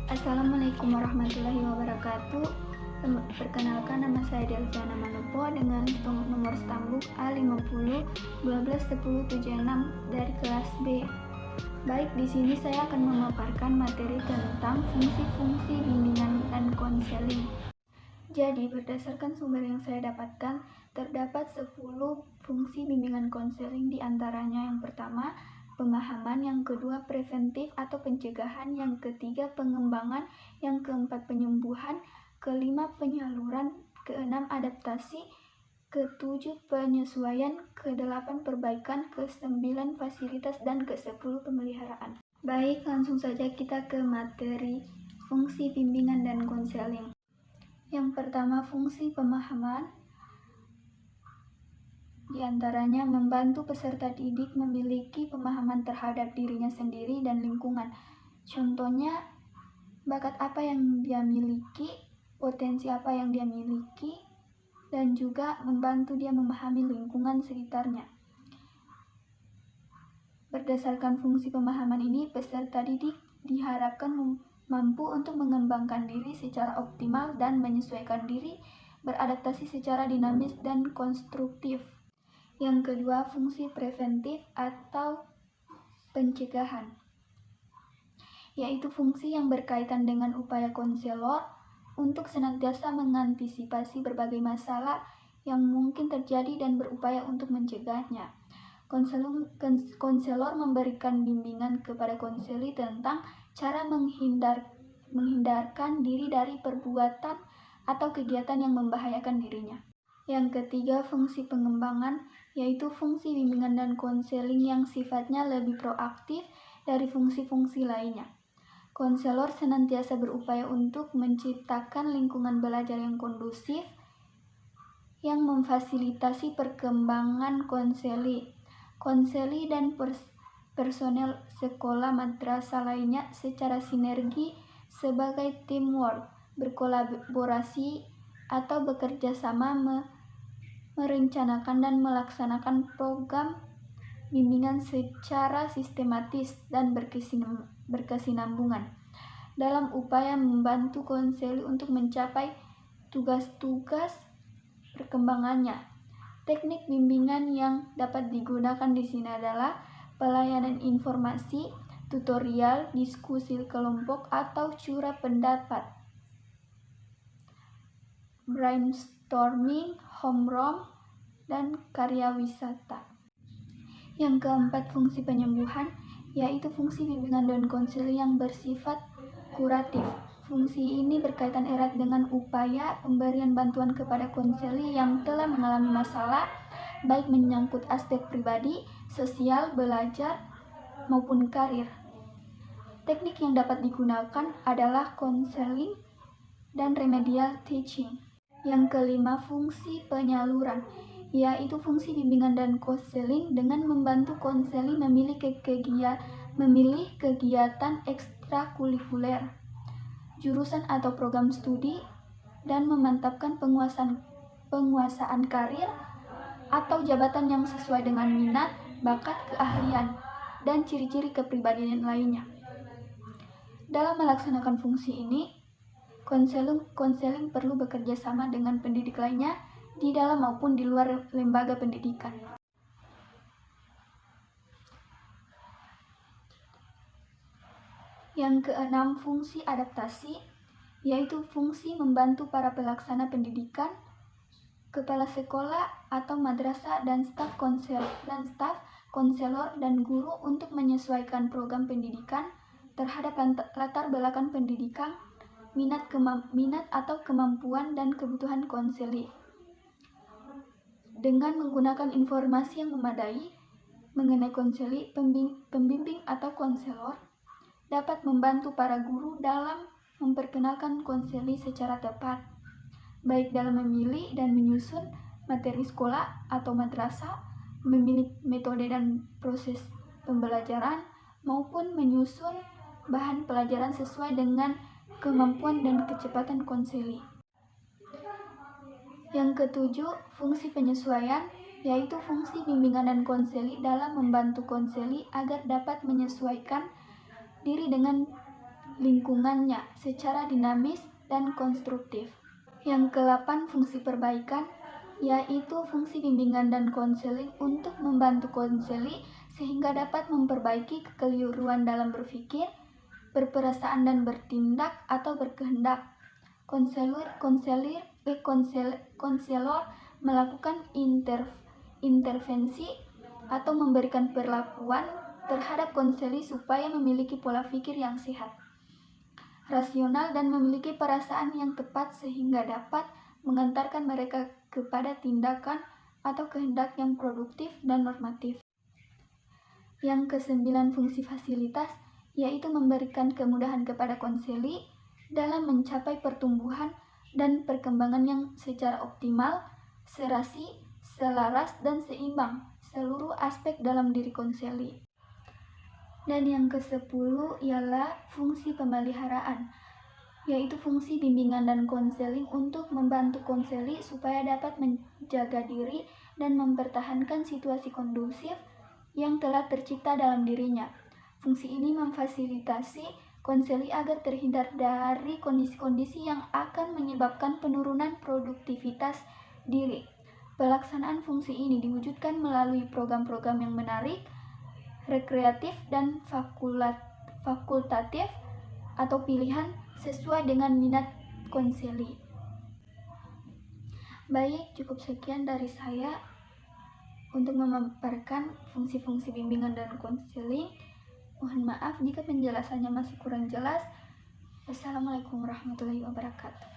Assalamualaikum warahmatullahi wabarakatuh. Perkenalkan, nama saya Delviana Manopo dengan nomor stambuk A50 121076 dari kelas B. Baik, di sini saya akan memaparkan materi tentang fungsi-fungsi bimbingan dan konseling. Jadi, berdasarkan sumber yang saya dapatkan, terdapat 10 fungsi bimbingan konseling, di antaranya yang pertama, pemahaman, yang kedua, preventif atau pencegahan, yang ketiga, pengembangan, yang keempat, penyembuhan, kelima, penyaluran, keenam, adaptasi, ketujuh, penyesuaian, kedelapan, perbaikan, kesembilan, fasilitas, dan kesepuluh, pemeliharaan. Baik, langsung saja kita ke materi fungsi bimbingan dan konseling. Yang pertama, fungsi pemahaman. Di antaranya membantu peserta didik memiliki pemahaman terhadap dirinya sendiri dan lingkungan. Contohnya, bakat apa yang dia miliki, potensi apa yang dia miliki, dan juga membantu dia memahami lingkungan sekitarnya. Berdasarkan fungsi pemahaman ini, peserta didik diharapkan mampu untuk mengembangkan diri secara optimal dan menyesuaikan diri, beradaptasi secara dinamis dan konstruktif. Yang kedua, fungsi preventif atau pencegahan, yaitu fungsi yang berkaitan dengan upaya konselor untuk senantiasa mengantisipasi berbagai masalah yang mungkin terjadi dan berupaya untuk mencegahnya. Konselor memberikan bimbingan kepada konseli tentang cara menghindarkan diri dari perbuatan atau kegiatan yang membahayakan dirinya. Yang ketiga, fungsi pengembangan, yaitu fungsi bimbingan dan konseling yang sifatnya lebih proaktif dari fungsi-fungsi lainnya. Konselor senantiasa berupaya untuk menciptakan lingkungan belajar yang kondusif yang memfasilitasi perkembangan konseli. Konseli dan personel sekolah madrasah lainnya secara sinergi sebagai teamwork, berkolaborasi atau bekerja sama merencanakan dan melaksanakan program bimbingan secara sistematis dan berkesinambungan dalam upaya membantu konseli untuk mencapai tugas-tugas perkembangannya. Teknik bimbingan yang dapat digunakan di sini adalah pelayanan informasi, tutorial, diskusi kelompok atau curah pendapat, brainstorming, homeroom, dan karya wisata. Yang keempat, fungsi penyembuhan, yaitu fungsi bimbingan dan konseling yang bersifat kuratif. Fungsi ini berkaitan erat dengan upaya pemberian bantuan kepada konseli yang telah mengalami masalah, baik menyangkut aspek pribadi, sosial, belajar, maupun karir. Teknik yang dapat digunakan adalah konseling dan remedial teaching. Yang kelima, fungsi penyaluran, yaitu fungsi bimbingan dan konseling dengan membantu konseli memilih kegiatan ekstrakurikuler, jurusan atau program studi, dan memantapkan penguasaan karir atau jabatan yang sesuai dengan minat, bakat, keahlian, dan ciri-ciri kepribadian lainnya. Dalam melaksanakan fungsi ini, konseling perlu bekerja sama dengan pendidik lainnya di dalam maupun di luar lembaga pendidikan. Yang keenam, fungsi adaptasi, yaitu fungsi membantu para pelaksana pendidikan, kepala sekolah atau madrasah, dan staf konselor dan guru untuk menyesuaikan program pendidikan terhadap latar belakang pendidikan, minat atau kemampuan dan kebutuhan konseli. Dengan menggunakan informasi yang memadai mengenai konseli, pembimbing atau konselor dapat membantu para guru dalam memperkenalkan konseli secara tepat, baik dalam memilih dan menyusun materi sekolah atau madrasah, memilih metode dan proses pembelajaran, maupun menyusun bahan pelajaran sesuai dengan kemampuan dan kecepatan konseli. Yang ketujuh, fungsi penyesuaian, yaitu fungsi bimbingan dan konseli dalam membantu konseli agar dapat menyesuaikan diri dengan lingkungannya secara dinamis dan konstruktif. Yang ke-8, fungsi perbaikan, yaitu fungsi bimbingan dan konseling untuk membantu konseli sehingga dapat memperbaiki kekeliruan dalam berpikir, berperasaan dan bertindak atau berkehendak. Konselor melakukan intervensi atau memberikan perlakuan terhadap konseli supaya memiliki pola pikir yang sehat, rasional dan memiliki perasaan yang tepat sehingga dapat mengantarkan mereka kepada tindakan atau kehendak yang produktif dan normatif. Yang ke-9, fungsi fasilitas, yaitu memberikan kemudahan kepada konseli dalam mencapai pertumbuhan dan perkembangan yang secara optimal, serasi, selaras, dan seimbang seluruh aspek dalam diri konseli. Dan yang ke-10 ialah fungsi pemeliharaan, yaitu fungsi bimbingan dan konseling untuk membantu konseli supaya dapat menjaga diri dan mempertahankan situasi kondusif yang telah tercipta dalam dirinya. Fungsi ini memfasilitasi konseli agar terhindar dari kondisi-kondisi yang akan menyebabkan penurunan produktivitas diri. Pelaksanaan fungsi ini diwujudkan melalui program-program yang menarik, rekreatif, dan fakultatif atau pilihan sesuai dengan minat konseli. Baik, cukup sekian dari saya untuk memaparkan fungsi-fungsi bimbingan dan konseling. Mohon maaf jika penjelasannya masih kurang jelas. Wassalamualaikum warahmatullahi wabarakatuh.